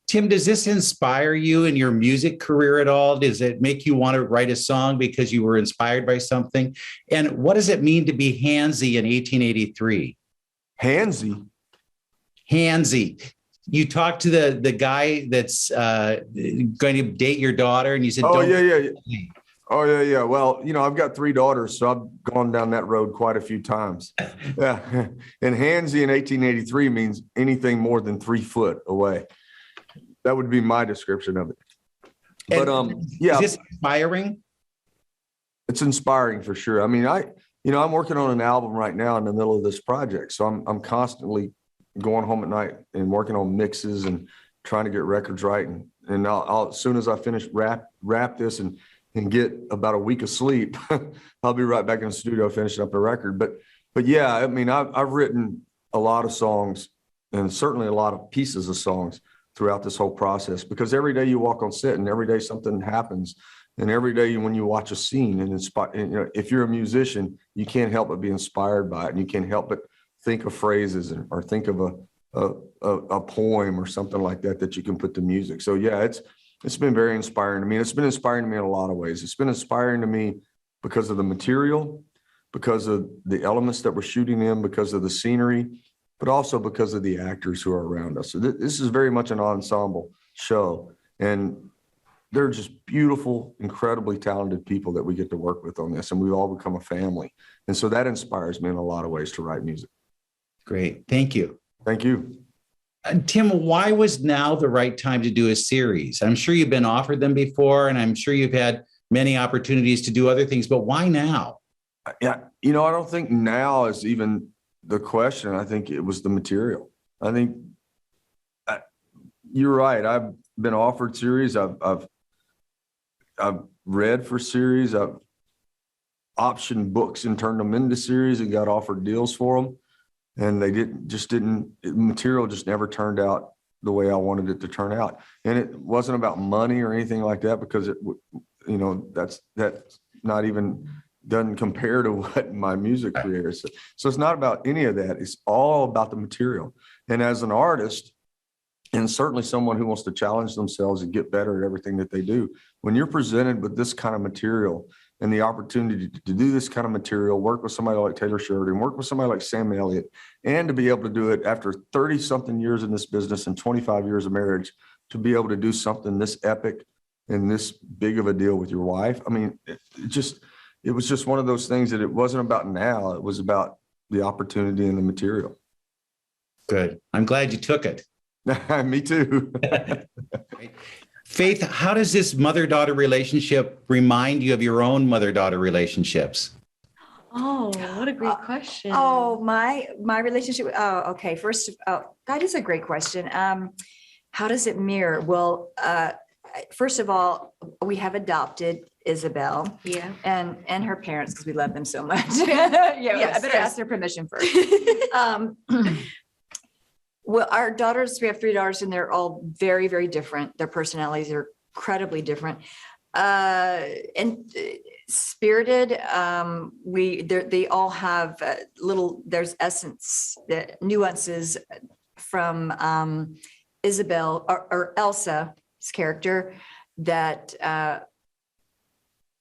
Tim, does this inspire you in your music career at all? Does it make you want to write a song because you were inspired by something? And what does it mean to be handsy in 1883? Handsy? Handsy. You talked to the guy that's going to date your daughter, and you said, Oh, don't. yeah. Oh, yeah. Well, I've got 3 daughters, so I've gone down that road quite a few times. Yeah. And handsy in 1883 means anything more than 3 foot away. That would be my description of it. But yeah. Is this inspiring? It's inspiring for sure. I mean, I'm working on an album right now in the middle of this project. So I'm constantly going home at night and working on mixes and trying to get records right. And I'll as soon as I finish wrap this and get about a week of sleep, I'll be right back in the studio finishing up the record. But yeah, I mean, I've written a lot of songs and certainly a lot of pieces of songs throughout this whole process, because every day you walk on set and every day something happens, and every day when you watch a scene and if you're a musician, you can't help but be inspired by it, and you can't help but think of phrases or think of a poem or something like that you can put to music. So yeah, it's been very inspiring to me. It's been inspiring to me in a lot of ways. It's been inspiring to me because of the material, because of the elements that we're shooting in, because of the scenery, but also because of the actors who are around us. So this is very much an ensemble show, and they're just beautiful, incredibly talented people that we get to work with on this, and we've all become a family. And so that inspires me in a lot of ways to write music. Great. Thank you. Thank you. Tim, why was now the right time to do a series? I'm sure you've been offered them before, and I'm sure you've had many opportunities to do other things, but why now? Yeah, I don't think now is even the question. I think it was the material. I think you're right. I've been offered series. I've read for series. I've optioned books and turned them into series and got offered deals for them. And material just never turned out the way I wanted it to turn out. And it wasn't about money or anything like that, because that's not even doesn't compare to what my music career is. So it's not about any of that. It's all about the material. And as an artist, and certainly someone who wants to challenge themselves and get better at everything that they do, when you're presented with this kind of material and the opportunity to do this kind of material, work with somebody like Taylor Sheridan, work with somebody like Sam Elliott, and to be able to do it after 30-something years in this business and 25 years of marriage, to be able to do something this epic and this big of a deal with your wife. I mean, it was just one of those things that it wasn't about now. It was about the opportunity and the material. Good. I'm glad you took it. Me too. Faith, how does this mother-daughter relationship remind you of your own mother-daughter relationships? Oh, what a great question. My relationship. Oh, okay. That is a great question. How does it mirror? Well, first of all, we have adopted Isabel. Yeah. And her parents, because we love them so much. I better ask their permission first. Well, our daughters, we have 3 daughters, and they're all very, very different. Their personalities are incredibly different. And spirited, they all have there's nuances from Isabel or Elsa's character that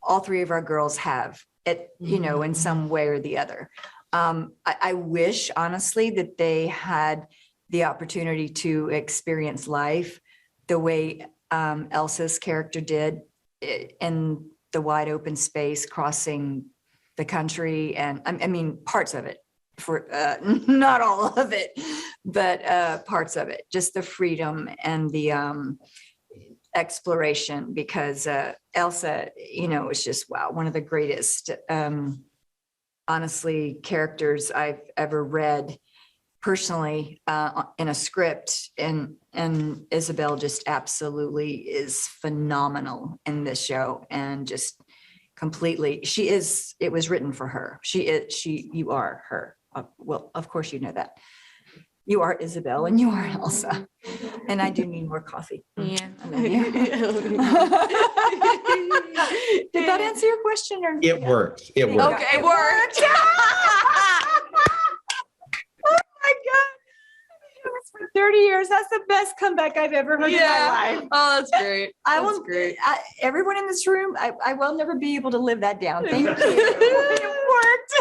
all 3 of our girls have, in some way or the other. I wish, honestly, that they had the opportunity to experience life the way Elsa's character did, in the wide open space, crossing the country. And I mean, parts of it, for not all of it, but parts of it, just the freedom and the exploration, because Elsa, is just, wow, one of the greatest, honestly, characters I've ever read personally in a script, and Isabel just absolutely is phenomenal in this show, and just completely, it was written for her. You are her. Well, of course you know that. You are Isabel and you are Elsa. And I do need more coffee. Yeah. Did that answer your question? Or? It worked. It worked. Okay, it worked. Oh my God. 30 years. That's the best comeback I've ever heard in my life. Oh, that's great. I That's will, great. everyone in this room, I will never be able to live that down. Thank you. It worked.